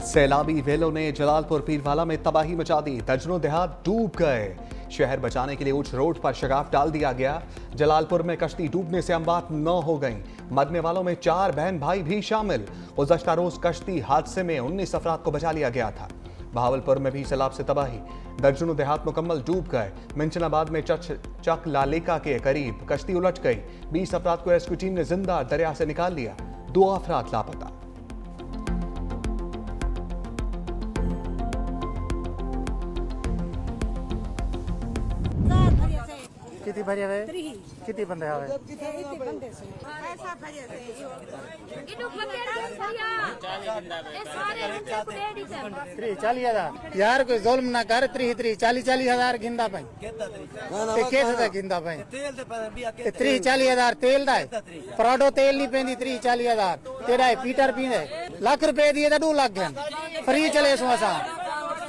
सैलाबी वेलों ने जलालपुर पीरवाला में तबाही मचा दी। दर्जनों देहात डूब गए। शहर बचाने के लिए उच्च रोड पर शगाफ डाल दिया गया। जलालपुर में कश्ती डूबने से अमवात 9 हो गईं। मरने वालों में 4 बहन भाई भी शामिल। गुज़श्ता रोज कश्ती हादसे में 19 अफराद को बचा लिया गया था। बहावलपुर में भी सैलाब से तबाही। दर्जनों देहात मुकम्मल डूब गए। मिंचनाबाद में चक लालिका के करीब कश्ती उलट गई। 20 अफराद को रेस्क्यू टीम ने जिंदा दरिया से निकाल लिया। 2 अफराद लापता। किती भरे हुए किती बंदे आवे त्री 40,000 यार कोई जुल्म ना कर। 40,000 गिंदा पाई कैसे गिंदा पाई 40,000 तेल दा पराडो तेल नहीं पेंदी 40,000 तेरा पीटर पींदे लाख रुपए दिए 2 लाख गए फ्री चले सो असा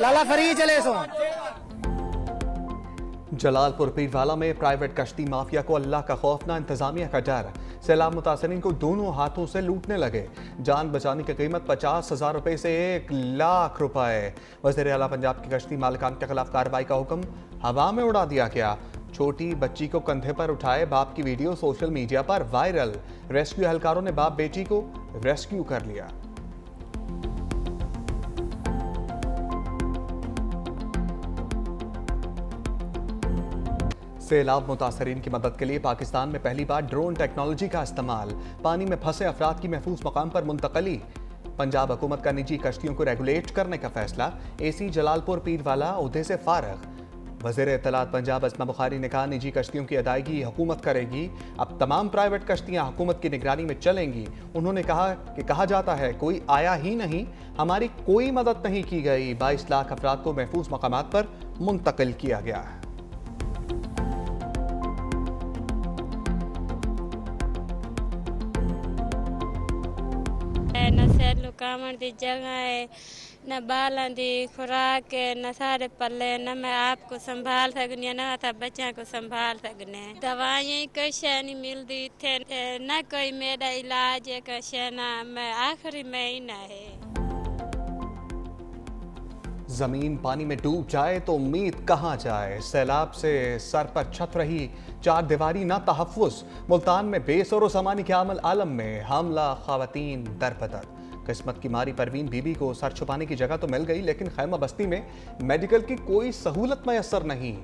लाला फ्री चले सो। जलालपुर पीरवाला में प्राइवेट कश्ती माफिया को अल्लाह का खौफ ना इंतजामिया का डर। सैलाब मुतासरीन को दोनों हाथों से लूटने लगे। जान बचाने की कीमत 50,000 रुपए से 1 लाख रुपए। वज़ीर आला पंजाब की कश्ती मालिकान के खिलाफ कार्रवाई का हुक्म हवा में उड़ा दिया गया। छोटी बच्ची को कंधे पर उठाए बाप की वीडियो सोशल मीडिया पर वायरल। रेस्क्यू एहलकारों ने बाप बेटी को रेस्क्यू कर लिया। सैलाब मुतासरीन की मदद के लिए पाकिस्तान में पहली बार ड्रोन टेक्नोलॉजी का इस्तेमाल। पानी में फंसे अफराद की महफूज मकाम पर मुंतकली। पंजाब हुकूमत का निजी कश्तियों को रेगुलेट करने का फैसला। एसी जलालपुर पीरवाला ओहदे से फारग। वज़ीर इत्तलात पंजाब अस्मा बुखारी ने कहा, निजी कश्तियों की अदायगी हुकूमत करेगी। अब तमाम प्राइवेट कश्तियां हुकूमत की निगरानी में चलेंगी। उन्होंने कहा कि कहा जाता है कोई आया ही नहीं, हमारी कोई मदद नहीं की गई। 22 लाख अफराद को महफूज मकामात पर मुंतकिल किया गया है। न सैलू कामण की जगह है, न बालों की खुराक है, न सारे पल्ले, न मैं आपको संभाल सकनी न था बच्चों को संभाल सकने। दवाइयाँ कुछ नहीं मिलती थे, न कोई मेरा इलाज है कुछ ना। मैं आखिरी महीना है। जमीन पानी में डूब जाए तो उम्मीद कहाँ जाए। सैलाब से सर पर छत रही 4 दीवारी ना तहफ़्फ़ुज़। मुल्तान में बेसरो ज़माने के आलम में हमला ख़वातीन दरबदर। किस्मत की मारी परवीन बीबी को सर छुपाने की जगह तो मिल गई, लेकिन खैमा बस्ती में मेडिकल की कोई सहूलत मैसर नहीं।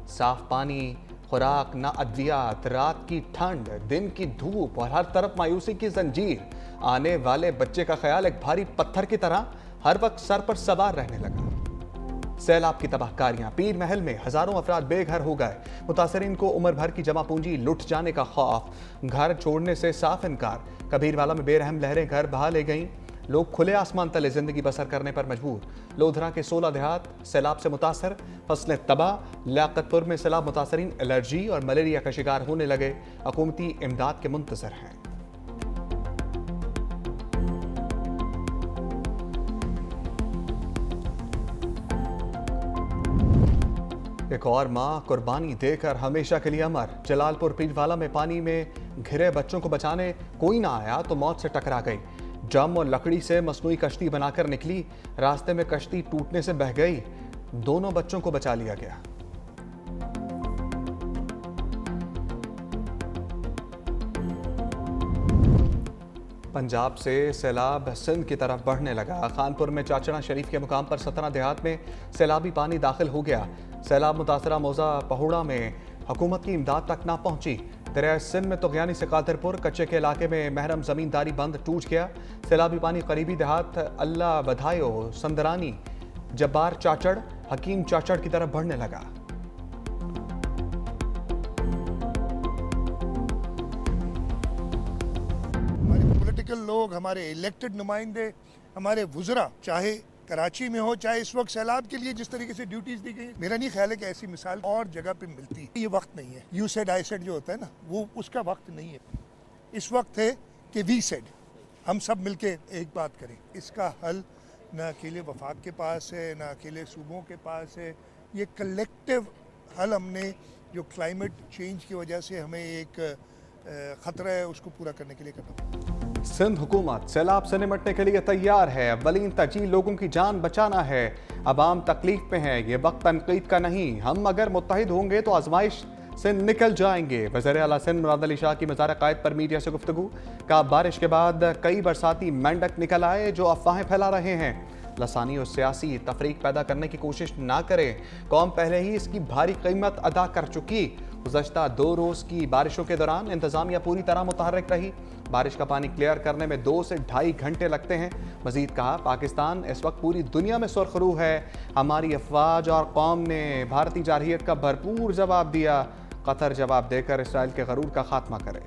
साफ पानी, खुराक ना अद्वियात, रात की ठंड, दिन की धूप और हर तरफ मायूसी की जंजीर। आने वाले बच्चे का ख्याल एक भारी पत्थर की तरह हर वक्त सर पर सवार रहने लगा। सैलाब की तबाहकारियां। पीर महल में हजारों अफराद बेघर हो गए। मुतासरीन को उम्र भर की जमा पूंजी लुट जाने का खौफ। घर छोड़ने से साफ इनकार। कबीरवाला में बेरहम लहरें घर बहा ले गईं। लोग खुले आसमान तले जिंदगी बसर करने पर मजबूर। लोधरा के 16 देहात सैलाब से मुतासर, फसलें तबाह। लियाकतपुर में सैलाब मुतासरीन एलर्जी और मलेरिया का शिकार होने लगे। हुकूमती इमदाद के मुंतजर हैं। एक और मां कुर्बानी देकर हमेशा के लिए अमर। जलालपुर पीरवाला में पानी में घिरे बच्चों को बचाने कोई ना आया तो मौत से टकरा गई। ड्रम और लकड़ी से मसनूई कश्ती बनाकर निकली। रास्ते में कश्ती टूटने से बह गई। दोनों बच्चों को बचा लिया गया। पंजाब से सैलाब सिंध की तरफ बढ़ने लगा। खानपुर में चाचड़ा शरीफ के मुकाम पर 17 देहात में सैलाबी पानी दाखिल हो गया। सैलाब मुतासरा मौजा पहुड़ा में हुकूमत की इमदाद तक ना पहुंची। दरिया सिंध में तुगयानी से कादरपुर कच्चे के इलाके में महरम जमींदारी बंद टूट गया। सैलाबी पानी करीबी देहात अल्लाह बधायो, संदरानी, जब्बार चाचड़, हकीम चाचड़ की तरफ बढ़ने लगा। लोग, हमारे इलेक्टेड नुमाइंदे, हमारे वुज़रा, चाहे कराची में हो चाहे इस वक्त सैलाब के लिए जिस तरीके से ड्यूटीज दी गई, मेरा नहीं ख्याल है कि ऐसी मिसाल और जगह पे मिलती है। ये वक्त नहीं है। यू सेड आई सेड जो होता है ना, वो उसका वक्त नहीं है। इस वक्त है कि वी सेड, हम सब मिलके एक बात करें। इसका हल न अकेले वफाक के पास है, न अकेले सूबों के पास है। ये कलेक्टिव हल हमने जो क्लाइमेट चेंज की वजह से हमें एक ख़तरा है उसको पूरा करने के लिए करना। सिंध हुकूमत सैलाब से निपटने के लिए तैयार है। अव्वलीन तरजीह लोगों की जान बचाना है। अवाम तकलीफ में है, ये वक्त तनकीद का नहीं। हम अगर मुत्तहिद होंगे तो आजमाइश से निकल जाएंगे। वज़ीर आला सिंध मुराद अली शाह की मज़ार कायद पर मीडिया से गुफ्तगू। का बारिश के बाद कई बरसाती मेंढक निकल आए जो अफवाहें फैला रहे हैं। लसानी और सियासी तफरीक पैदा करने की कोशिश ना करें। कौम पहले ही इसकी भारी कीमत अदा कर चुकी। गुज़श्ता 2 रोज़ की बारिशों के दौरान इंतज़ामिया पूरी तरह मुतहर्रिक रही। बारिश का पानी क्लियर करने में 2 से ढाई घंटे लगते हैं। मजीद कहा, पाकिस्तान इस वक्त पूरी दुनिया में सुरखरू है। हमारी अफवाज और कौम ने भारतीय जारहियत का भरपूर जवाब दिया। कतर जवाब देकर इसराइल के गरूर का खात्मा करे।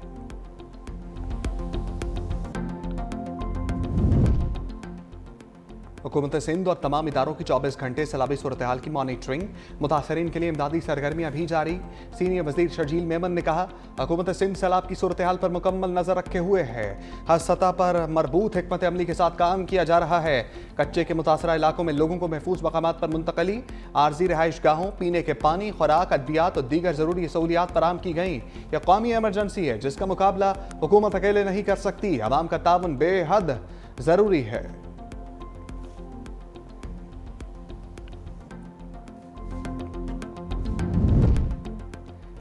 हुकूमत सिंध और तमाम इदारों की 24 घंटे सैलाबी सूरत हाल की मॉनिटरिंग। मुतासरीन के लिए इमदादी सरगर्मियां भी जारी। सीनियर वजीर शर्जील मेमन ने कहा, हुकूमत सिंध सैलाब की सूरत हाल पर मुकम्मल नजर रखे हुए है। हर सतह पर मरबूत हिकमत अमली के साथ काम किया जा रहा है। कच्चे के मुतासरा इलाकों में लोगों को महफूज मकामात पर मुंतकली, आर्जी रिहाइश गाहों, पीने के पानी, खुराक, अद्वियात और दीगर जरूरी सहूलियात फराहम की गई। यह कौमी एमरजेंसी है जिसका मुकाबला हुकूमत अकेले नहीं कर सकती। अवाम का ताउन बेहद जरूरी है।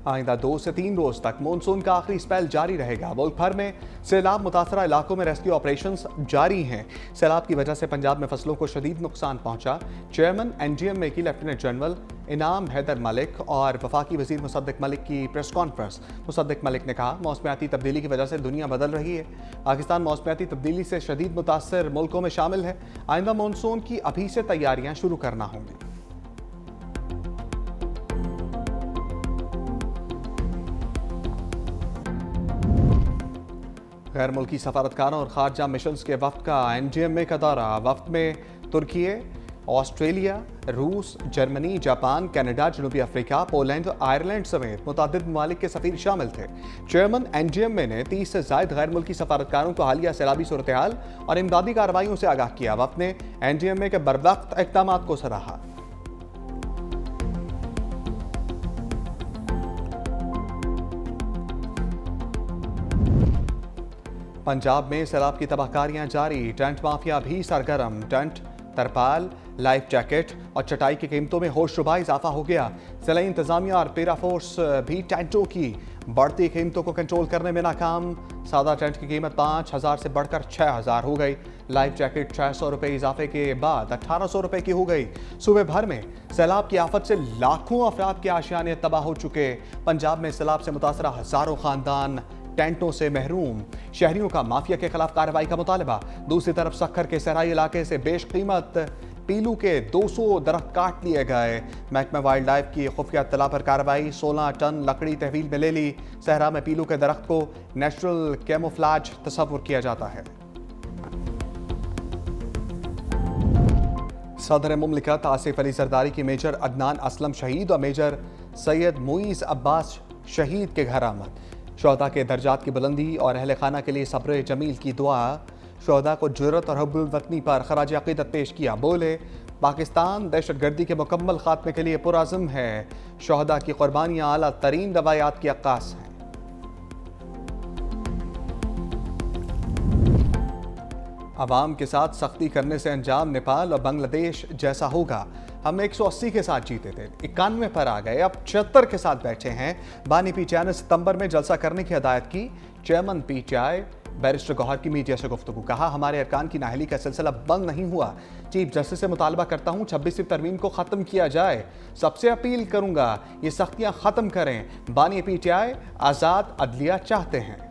आइंदा 2 से 3 रोज तक मानसून का आखिरी स्पेल जारी रहेगा। मुल्क भर में सैलाब मुतासरा इलाकों में रेस्क्यू ऑपरेशंस जारी हैं। सैलाब की वजह से पंजाब में फसलों को शदीद नुकसान पहुंचा। चेयरमैन NGMA की लेफ्टिनेंट जनरल इनाम हैदर मलिक और वफाकी वजीर मुसद्दिक मलिक की प्रेस कॉन्फ्रेंस। मुसद्दिक मलिक ने कहा, मौसमियाती तब्दीली की वजह से दुनिया बदल रही है। पाकिस्तान मौसमियाती तब्दीली से शदीद मुतासर मुल्कों में शामिल है। आइंदा मानसून की अभी से तैयारियां शुरू करना होंगी। गैर मुल्की सफारतकारों और खारजा मिशंस के वफ्द का NGMA का दौरा। वफ्द में तुर्की, ऑस्ट्रेलिया, रूस, जर्मनी, जापान, कनाडा, जनूबी अफ्रीका, पोलैंड और आयरलैंड समेत मुतादिद ममालिक के सफीर शामिल थे। चेयरमैन NGMA ने 30 से ज़ायद गैर मुल्की सफारतकारों को हालिया सैलाबी सूरत हाल और इमदादी कार्रवाइयों से आगाह किया। वफ्द ने NGMA के बरवक्त इक़दाम को सराहा। पंजाब में सैलाब की तबाहकारियां जारी। टेंट माफिया भी सरगर्म। टेंट, तरपाल, लाइफ जैकेट और चटाई की कीमतों में होशरुबा इजाफा हो गया। जिला इंतजामिया और पेरा फोर्स भी टेंटों की बढ़ती कीमतों को कंट्रोल करने में नाकाम। सादा टेंट की कीमत 5,000 से बढ़कर 6,000 हो गई। लाइफ जैकेट 600 रुपये इजाफे के बाद 1,800 रुपये की हो गई। सूबे भर में सैलाब की आफत से लाखों अफराद के आशियाने तबाह हो चुके। पंजाब में सैलाब से मुतासरा हजारों खानदान टेंटों से महरूम। शहरियों का माफिया के खिलाफ कार्रवाई का मुतालबा। दूसरी तरफ सक्खर के सहराई इलाके से बेशकीमत पीलू के 200 दरख्त काट लिए गए। महकमा वाइल्ड लाइफ की खुफिया इत्तला पर कार्रवाई। 16 टन लकड़ी तहवील में ले ली। सहरा में पीलू के दरख्त को नेचुरल कैमोफ्लाज तस्वुर किया जाता है। सदर मुमलिकत आसिफ अली जरदारी की मेजर अदनान असलम शहीद और मेजर सैयद मुईज़ अब्बास शहीद के घर आमद। शोहदा के दर्जात की बुलंदी और अहल खाना के लिए सब्र जमील की दुआ। शोहदा को जुर्रत और हुब्बुल वतनी पर खराज अक़ीदत पेश किया। बोले, पाकिस्तान दहशतगर्दी के मुकम्मल खात्मे के लिए पुरअज़्म है। शोहदा की कुर्बानियाँ आला तरीन रवायात की अक्कास हैं। अवाम के साथ सख्ती करने से अंजाम नेपाल और बांग्लादेश जैसा होगा। हम 180 के साथ जीते थे, 91 पर आ गए, अब 76 के साथ बैठे हैं। बानी PTI ने सितंबर में जलसा करने की हिदायत की। चेयरमैन PTI बैरिस्टर गौहर की मीडिया से गुफ्तगू। कहा, हमारे अरकान की नाहली का सिलसिला बंद नहीं हुआ। चीफ जस्टिस से मुतालबा करता हूँ 26वीं तरमीम को ख़त्म किया जाए। सबसे अपील करूँगा ये सख्तियाँ ख़त्म करें। बानी PTI आज़ाद अदलिया चाहते हैं।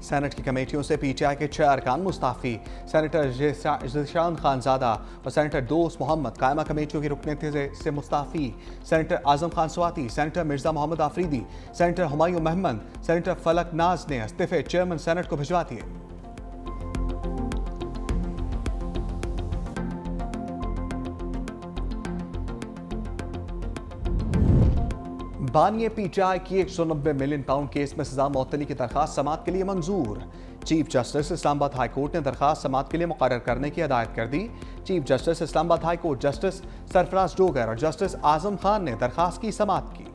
सेनेट की कमेटियों से PTI के 6 अरकान मुस्ताफ़ी। सेनेटर ज़ीशान खानज़ादा और सेनेटर दोस्त मोहम्मद कायमा कमेटियों की रुकनीत से मुस्ताफ़ी। Senator Azam Khan Swati, senator Mirza Mohammad Afridi, senator Humayun Mehmood, senator Falak Naz ने इस्तीफ़े चेयरमैन सेनेट को भिजवा दिए। बानिए PTI की 190 मिलियन पाउंड केस में सजा मौतली की दरखास्त समाअत के लिए मंजूर। Chief justice Islamabad high court ने दरखास्त समाअत के लिए मुकर्रर करने की हिदायत कर दी। Chief justice Islamabad high court justice Sarfraz Dogar और जस्टिस आजम खान ने दरखास्त की समाअत की।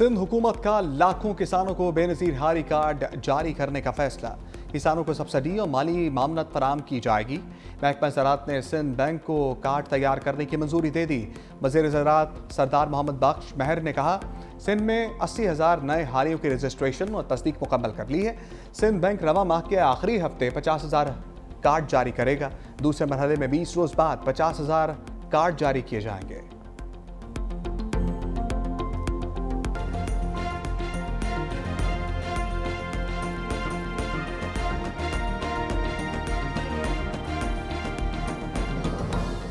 सिंध हुकूमत का लाखों किसानों को बेनजीर हारी कार्ड जारी करने का फैसला। किसानों को सब्सिडी और माली मामनत फराम की जाएगी। महकमा ज़राअत ने सिंध बैंक को कार्ड तैयार करने की मंजूरी दे दी। वज़ीर ज़राअत सरदार मोहम्मद बख्श महर ने कहा, सिंध में 80,000 नए हारियों की रजिस्ट्रेशन और तस्दीक मुकम्मल कर ली है। सिंध बैंक रवा माह के आखिरी हफ्ते 50,000 कार्ड जारी करेगा। दूसरे मरहले में 20 रोज़ बाद 50,000 कार्ड जारी किए जाएंगे।